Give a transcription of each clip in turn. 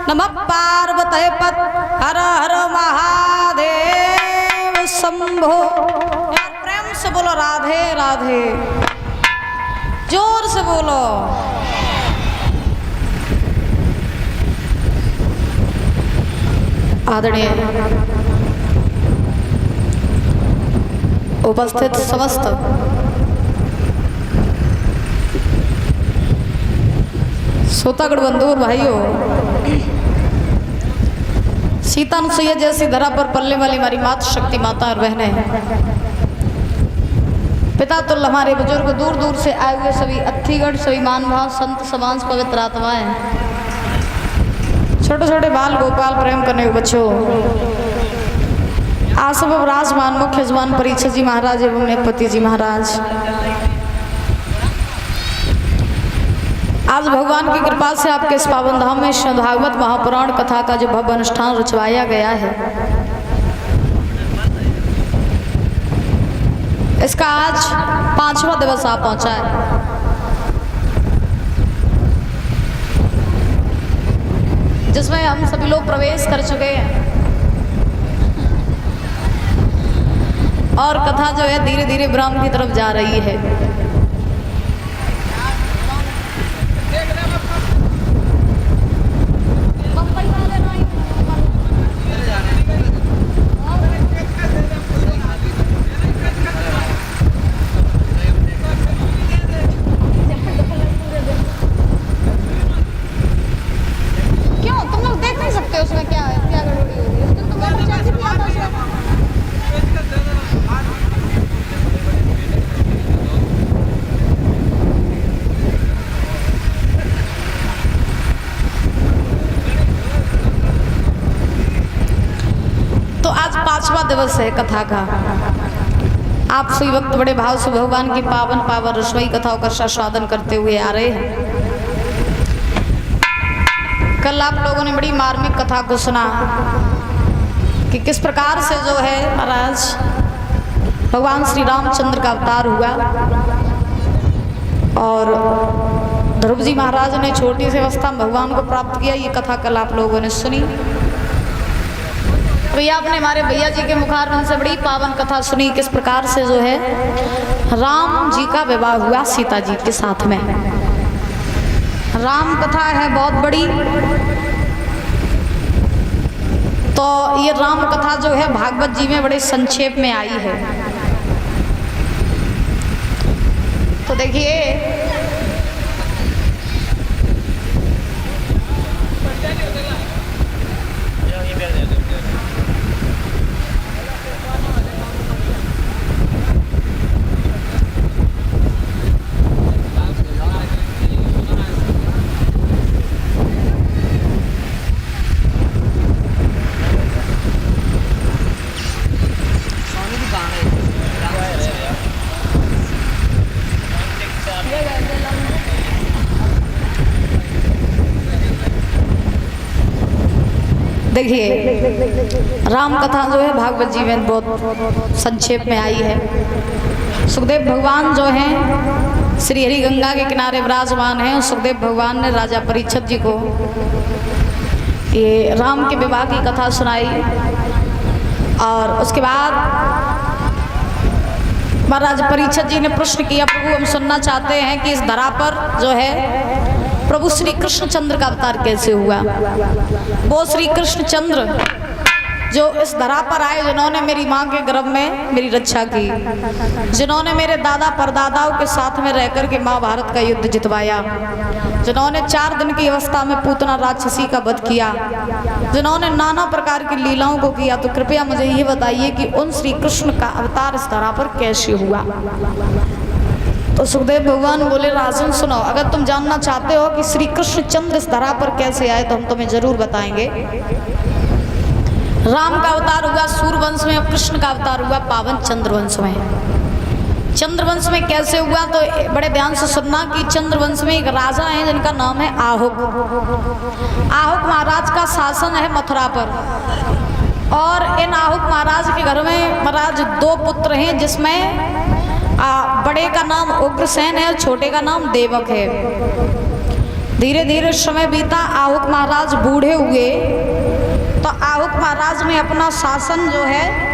नमः पार्वते पत हर हर महादेव शंभो। यार प्रेम से बोलो राधे राधे, जोर से बोलो। आदरणीय उपस्थित समस्त श्रोतागण बंधु और भाइयों, सीता अनुसुईया जैसी धरा पर पलने वाली हमारी मातृ शक्ति माता और बहनें, पिता तुल्य हमारे बुजुर्ग, दूर दूर से आए हुए सभी अतिथिगण, सभी महानुभाव, संत समाज, पवित्र आत्माएं, छोटे छोटे बाल गोपाल, प्रेम करने के बच्चों, आसव राजमान मुख्य यजमान परीक्षित जी महाराज एवं नेपति जी महाराज, आज भगवान की कृपा से आपके इस पावन धाम में श्रीमद् भागवत महापुराण कथा का जो भव्य अनुष्ठान रचवाया गया है, इसका आज 5वां दिवस आ पहुंचा है। जिसमें हम सभी लोग प्रवेश कर चुके हैं और कथा जो है धीरे धीरे विराम की तरफ जा रही है। दिवस है कथा का। आप सभी वक्त बड़े भाव से भगवान की पावन पावन रसोई कथाओं का आस्वादन करते हुए आ रहे हैं। कल आप लोगों ने बड़ी मार्मिक कथा को सुना कि किस प्रकार से जो है महाराज भगवान श्री रामचंद्र का अवतार हुआ और ध्रुव जी महाराज ने छोटी सी अवस्था में भगवान को प्राप्त किया। ये कथा कल आप लोगों ने सुनी। भैया आपने हमारे भैया जी के मुखारविंद से बड़ी पावन कथा सुनी, किस प्रकार से जो है राम जी का विवाह हुआ सीता जी के साथ में। राम कथा है बहुत बड़ी, तो ये राम कथा जो है भागवत जी में बड़े संक्षेप में आई है। तो देखिए देखिए राम कथा जो है भागवत जी में बहुत संक्षेप में आई है। सुखदेव भगवान जो हैं श्री हरि गंगा के किनारे विराजमान हैं। सुखदेव भगवान ने राजा परीक्षित जी को ये राम के विवाह की कथा सुनाई और उसके बाद महाराज परीक्षित जी ने प्रश्न किया, प्रभु हम सुनना चाहते हैं कि इस धरा पर जो है प्रभु श्री कृष्णचंद्र का अवतार कैसे हुआ। वो श्री कृष्णचंद्र जो इस धरा पर आए, जिन्होंने मेरी माँ के गर्भ में मेरी रक्षा की, जिन्होंने मेरे दादा परदादाओं के साथ में रहकर के महाभारत का युद्ध जितवाया, जिन्होंने 4 दिन की अवस्था में पूतना राक्षसी का वध किया, जिन्होंने नाना प्रकार की लीलाओं को किया, तो कृपया मुझे ये बताइए कि उन श्री कृष्ण का अवतार इस धरा पर कैसे हुआ। तो सुखदेव भगवान बोले, राजन सुनो, अगर तुम जानना चाहते हो कि श्री कृष्णचंद्र इस धरा पर कैसे आए तो हम तुम्हें जरूर बताएंगे। राम का अवतार हुआ सूर्यवंश में और कृष्ण का अवतार हुआ पावन चंद्रवंश में। चंद्रवंश में कैसे हुआ तो बड़े ध्यान से सुनना कि चंद्रवंश में एक राजा है जिनका नाम है आहुक। आहुक महाराज का शासन है मथुरा पर और इन आहुक महाराज के घर में महाराज 2 पुत्र हैं, जिसमें बड़े का नाम उग्रसेन है और छोटे का नाम देवक है। धीरे धीरे समय बीता, आहुक महाराज बूढ़े हुए तो आहुक महाराज ने अपना शासन जो है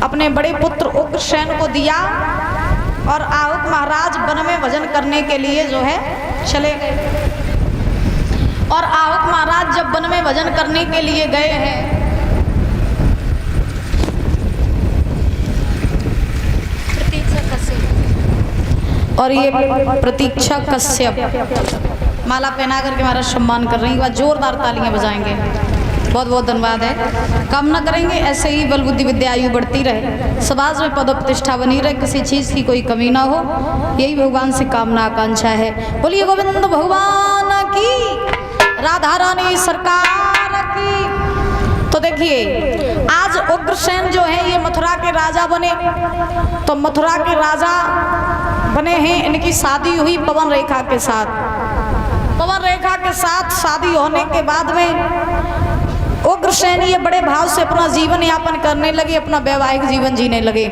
अपने बड़े पुत्र उग्रसेन को दिया और आहुक महाराज वन में भजन करने के लिए जो है चले गए। और आहुक महाराज जब वन में भजन करने के लिए गए हैं और ये प्रतीक्षा कश्यप माला पहना करके हमारा सम्मान कर रही है, जोरदार तालियां बजाएंगे। बहुत बहुत धन्यवाद है। कामना करेंगे ऐसे ही बल बुद्धि विद्या आयु बढ़ती रहे, समाज में पद प्रतिष्ठा बनी रहे, किसी चीज़ की कोई कमी ना हो, यही भगवान से कामना आकांक्षा है। बोलिए गोविंद भगवान की, राधा रानी सरकार की। तो देखिए आज उग्रसेन जो है ये मथुरा के राजा बने, तो मथुरा के राजा बने हैं, इनकी शादी हुई पवन रेखा के साथ। पवन रेखा के साथ शादी होने के बाद में उग्रसेन ये बड़े भाव से अपना जीवन यापन करने लगे, अपना वैवाहिक जीवन जीने लगे।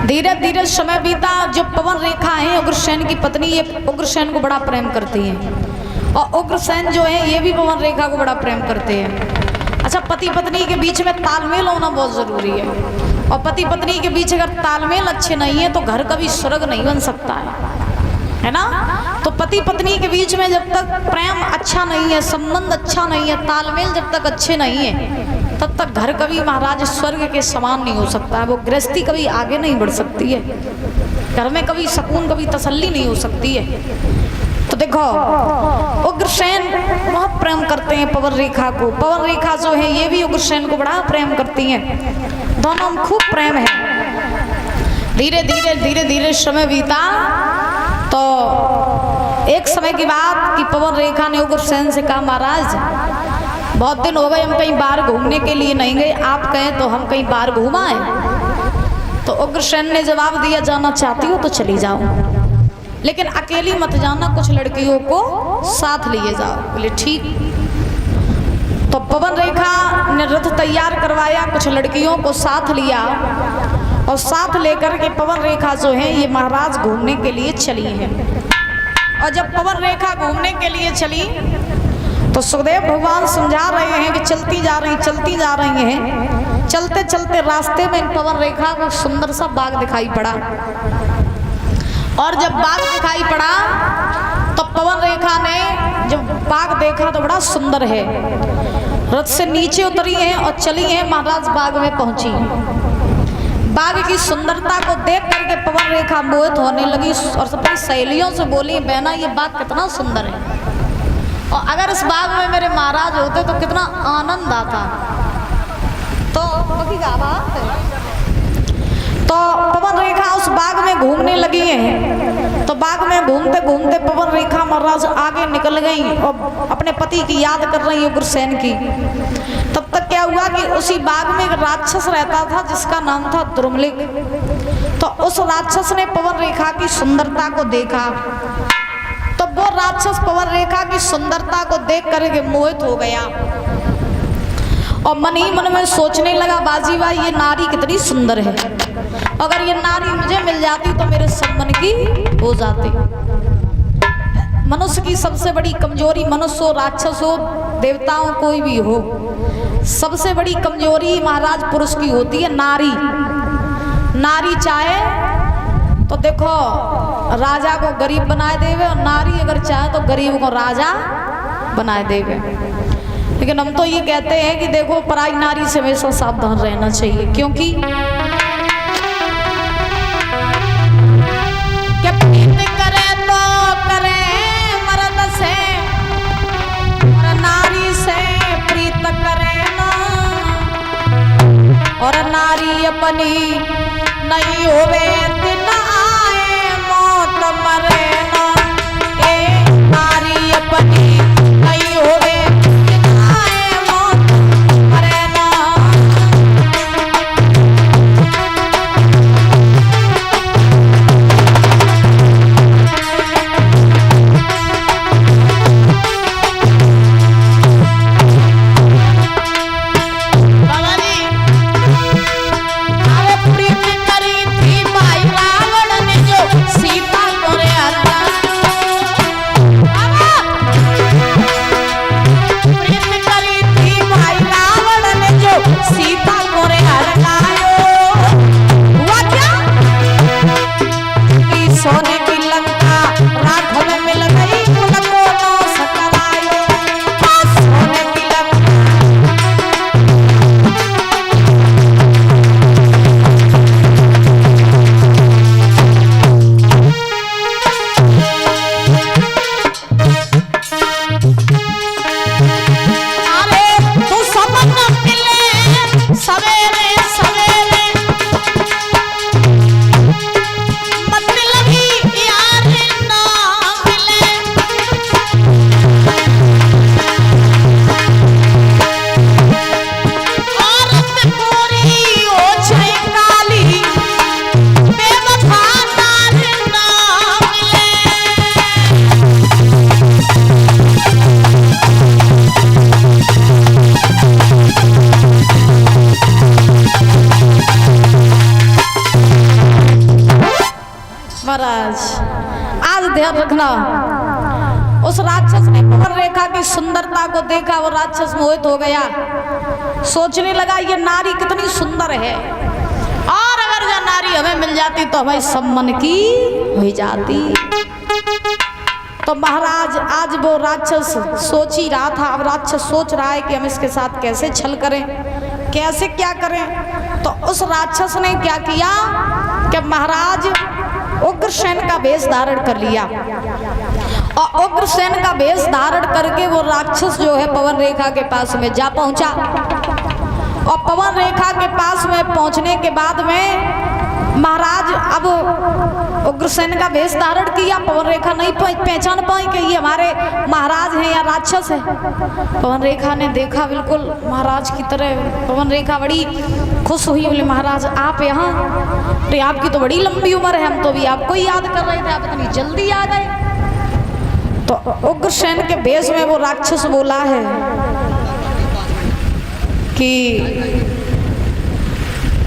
धीरे धीरे समय बीता, जो पवन रेखा है उग्रसेन की पत्नी, ये उग्रसेन को बड़ा प्रेम करती है और उग्रसेन जो है ये भी पवन रेखा को बड़ा प्रेम करते हैं। अच्छा, पति पत्नी के बीच में तालमेल होना बहुत जरूरी है, और पति पत्नी के बीच अगर तालमेल अच्छे नहीं है तो घर कभी स्वर्ग नहीं बन सकता है ना। तो पति पत्नी के बीच में जब तक प्रेम अच्छा नहीं है, संबंध अच्छा नहीं है, तालमेल जब तक अच्छे नहीं है, तब तक घर कभी महाराज स्वर्ग के समान नहीं हो सकता है। वो गृहस्थी कभी आगे नहीं बढ़ सकती है, घर में कभी सुकून, कभी तसल्ली नहीं हो सकती है। तो देखो उग्रसेन बहुत प्रेम करते हैं पवन रेखा को, पवन रेखा जो है ये भी उग्रसेन को बड़ा प्रेम करती हैं, दोनों में खूब प्रेम है। धीरे धीरे समय बीता, तो एक समय की बात कि पवन रेखा ने उग्रसेन से कहा, महाराज बहुत दिन हो गए हम कहीं बाहर घूमने के लिए नहीं गए, आप कहें तो हम कहीं बाहर घूम आए। तो उग्रसेन ने जवाब दिया, जाना चाहती हो तो चली जाओ, लेकिन अकेली मत जाना, कुछ लड़कियों को साथ लिए जाओ। बोले ठीक। तो पवन रेखा ने रथ तैयार करवाया, कुछ लड़कियों को साथ लिया और साथ लेकर के पवन रेखा जो है ये महाराज घूमने के लिए चली है। और जब पवन रेखा घूमने के लिए चली तो सुखदेव भगवान समझा रहे हैं कि चलती जा रही हैं। चलते चलते रास्ते में पवन रेखा को सुंदर सा बाग दिखाई पड़ा, और जब बाग दिखाई पड़ा तो पवन रेखा ने जब बाग देखा तो बड़ा सुंदर है, रथ से नीचे उतरी है और चली है, महाराज बाग में पहुंची। बाग की सुंदरता को देख करके पवन रेखा मोहित होने लगी और अपनी सहेलियों से बोली, बहना ये बाग कितना सुंदर है, और अगर इस बाग में मेरे महाराज होते तो कितना आनंद आता। तो पवन रेखा उस बाग में घूमने लगी है। तो बाग में घूमते घूमते पवन रेखा महाराज आगे निकल गई और अपने पति की याद कर रही उग्रसेन की। तब तक क्या हुआ कि उसी बाग में एक राक्षस रहता था जिसका नाम था द्रुमलिक। तो उस राक्षस ने पवन रेखा की सुंदरता को देखा, तो वो राक्षस पवन रेखा की सुंदरता को देख करके मोहित हो गया और मन ही मन में सोचने लगा, बाजी भाई ये नारी कितनी सुंदर है, अगर ये नारी मुझे मिल जाती तो मेरे सब मन की हो जाती। मनुष्य की सबसे बड़ी कमजोरी, मनुष्य हो, राक्षस हो, देवताओं कोई भी हो, सबसे बड़ी कमजोरी महाराज पुरुष की होती है नारी। नारी चाहे तो देखो राजा को गरीब बनाए देवे, और नारी अगर चाहे तो गरीब को राजा बनाए देवे। लेकिन हम तो ये कहते हैं कि देखो पराई नारी से हमेशा सावधान रहना चाहिए, क्योंकि प्रीत करे तो करे मर्द से, और नारी से प्रीत करे ना, और नारी अपनी नहीं होवे दिन आए मौत मरे ना, ए नारी अपनी नहीं होवे सीता को रे पवन रेखा की सुंदरता को देखा वो राक्षस मोहित हो गया। सोचने लगा ये नारी कितनी सुंदर है, और अगर यह नारी हमें मिल जाती तो हमें सब मन की हो जाती। तो महाराज आज वो राक्षस सोच ही रहा था। अब राक्षस सोच रहा है कि हम इसके साथ कैसे छल करें, कैसे क्या करें। तो उस राक्षस ने क्या किया कि महाराज उग्रसेन का वेश धारण कर लिया, और उग्रसेन का वेश धारण करके वो राक्षस जो है पवन रेखा के पास में जा पहुंचा। और पवन रेखा के पास में पहुंचने के बाद में महाराज अब उग्रसेन का वेश धारण किया। पवन रेखा नहीं पहचान पाई कि ये हमारे महाराज हैं या राक्षस है। पवन रेखा ने देखा बिल्कुल महाराज की तरह। पवन रेखा बड़ी खुश हुई, बोले महाराज आप यहाँ, अरे आपकी तो बड़ी लंबी उम्र है, हम तो भी आपको ही याद कर रहे थे, आप इतनी जल्दी आ गए। तो उग्रसेन के वेश में वो राक्षस बोला है कि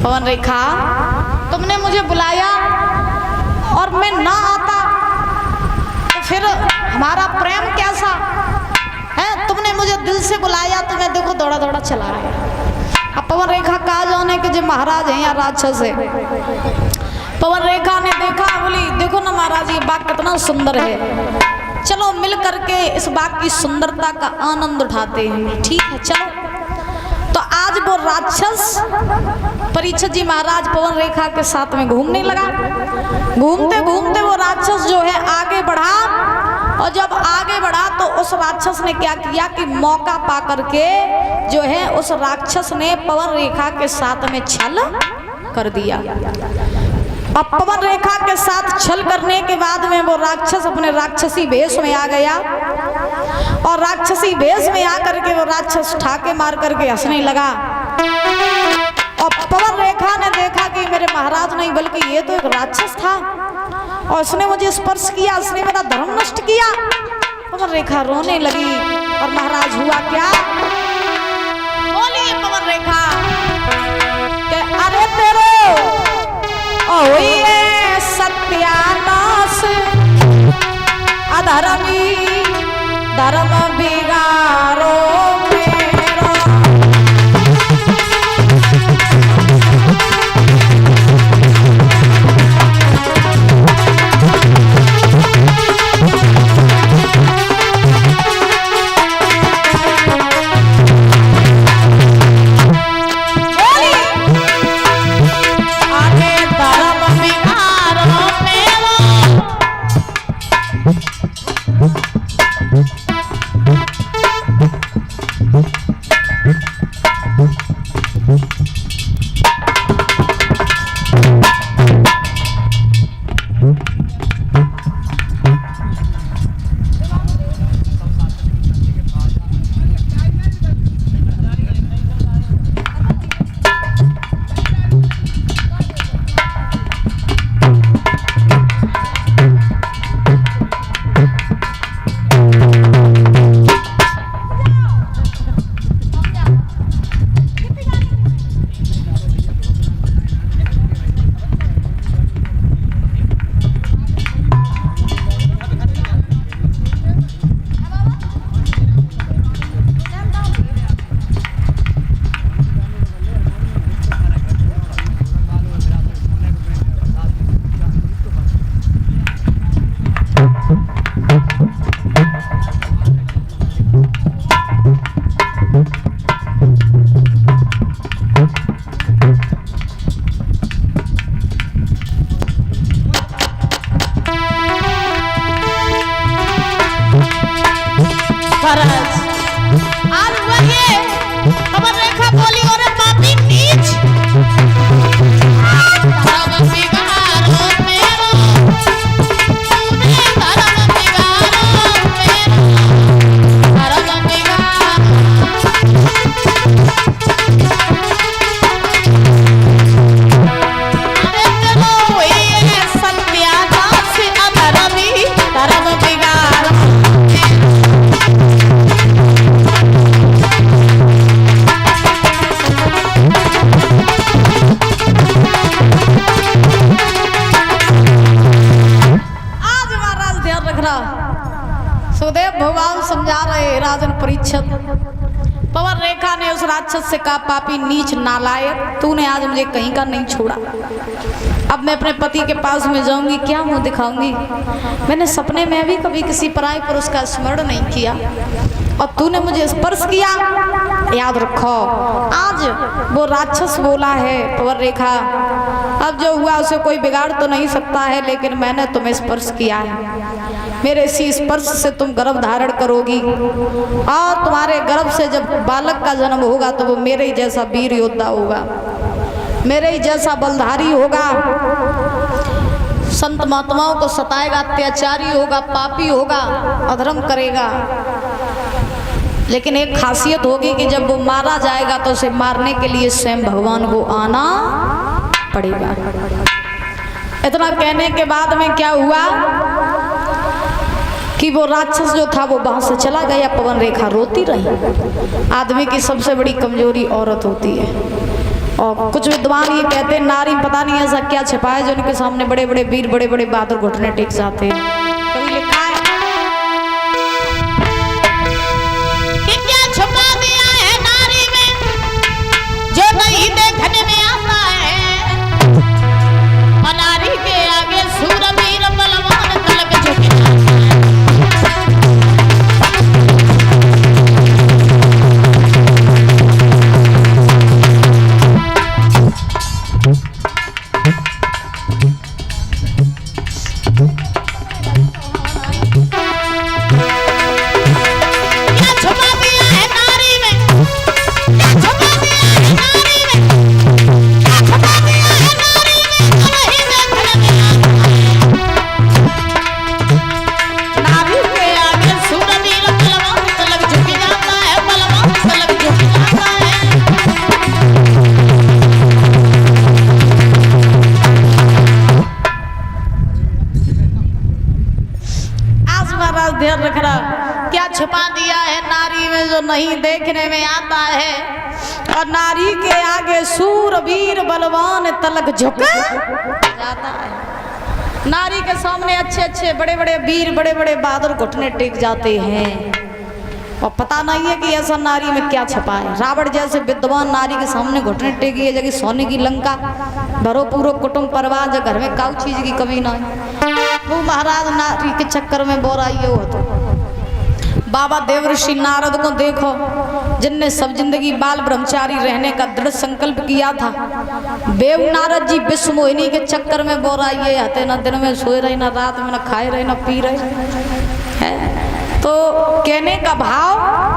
पवन रेखा तुमने मुझे बुलाया और मैं ना आता तो फिर हमारा प्रेम कैसा है। तुमने मुझे दिल से बुलाया तो मैं देखो दौड़ा दौड़ा चला आया। अब पवन रेखा कहा जाने के जो महाराज हैं या राक्षस है। पवन रेखा ने देखा, बोली देखो ना महाराज ये बाग कितना सुंदर है, चलो मिल करके इस बाग की सुंदरता का आनंद उठाते हैं। ठीक है चलो। तो आज वो राक्षस परीक्षित जी महाराज पवन रेखा के साथ में घूमने लगा। घूमते घूमते वो राक्षस जो है आगे बढ़ा, और जब आगे बढ़ा तो उस राक्षस ने क्या किया कि मौका पा करके जो है उस राक्षस ने पवन रेखा के साथ में छल कर दिया। अब पवन रेखा के साथ छल करने के बाद में वो राक्षस अपने राक्षसी वेश में आ गया, और राक्षसी वेश में आकर के वो राक्षस ठाके मार करके हंसने लगा। और पवन रेखा ने देखा कि मेरे महाराज नहीं बल्कि ये तो एक राक्षस था, और उसने मुझे स्पर्श किया, उसने मेरा धर्म नष्ट किया। पवन रेखा रोने लगी। और महाराज हुआ क्या, बोलिए पवन रेखा कि अरे तेरे ओए सत्यानाश अधर्मी धर्म बिगाड़ो मेरा। रहे राजन परीक्षित। पवन रेखा ने उस राक्षस से कहा, पापी नीच नालायक, तूने आज मुझे कहीं का नहीं छोड़ा। अब मैं अपने पति के पास में जाऊंगी, क्या मुंह दिखाऊंगी? मैंने सपने में भी कभी किसी पराये पुरुष का स्मरण नहीं किया और तूने मुझे स्पर्श किया। याद रखो, आज वो राक्षस बोला है पवन रेखा, अब जो हुआ उसे कोई बिगाड़ तो नहीं सकता है, लेकिन मैंने तुम्हें स्पर्श किया है। मेरे इसी स्पर्श से तुम गर्भ धारण करोगी और तुम्हारे गर्भ से जब बालक का जन्म होगा तो वो मेरे ही जैसा वीर योद्धा होगा, मेरे ही जैसा बलधारी होगा, संत महात्माओं को सताएगा, अत्याचारी होगा, पापी होगा, अधर्म करेगा। लेकिन एक खासियत होगी कि जब वो मारा जाएगा तो उसे मारने के लिए स्वयं भगवान को आना पड़ेगा। इतना कहने के बाद में क्या हुआ कि वो राक्षस जो था वो वहां से चला गया। पवन रेखा रोती रही। आदमी की सबसे बड़ी कमजोरी औरत होती है और कुछ विद्वान ये कहते हैं नारी पता नहीं ऐसा क्या छिपा है जो उनके सामने बड़े बड़े वीर, बड़े बड़े बहादुर घुटने टेक जाते हैं। कभी लिखा है कि क्या छुपा दिया है नारी में जो नहीं देखने में आता है, और नारी के आगे सूरवीर बलवान तलक झुके। ध्यान रखना, क्या छुपा दिया है नारी में जो नहीं देखने में आता है, और नारी के आगे सूरवीर बलवान तलक झुक जाता है। नारी के सामने अच्छे अच्छे बड़े बड़े वीर, बड़े बड़े बहादुर घुटने टेक जाते हैं और पता नहीं है कि ऐसा नारी में क्या छुपा है। रावण जैसे विद्वान नारी के सामने घुटने टेकी है जगह सोने की लंका, भरो पूरो कुटुंब परिवार, जो घर में काउ चीज की कमी ना है। वो महाराज नारी के चक्कर में बोरा ये हो तो बाबा देवर्षि नारद को देखो, जिनने सब जिंदगी बाल ब्रह्मचारी रहने का दृढ़ संकल्प किया था। बेव नारद जी विश्व मोहिनी के चक्कर में बोरा ये हते, ना दिन में सोए रहे, ना रात में, ना खाए रहे, ना पी रहे है। तो कहने का भाव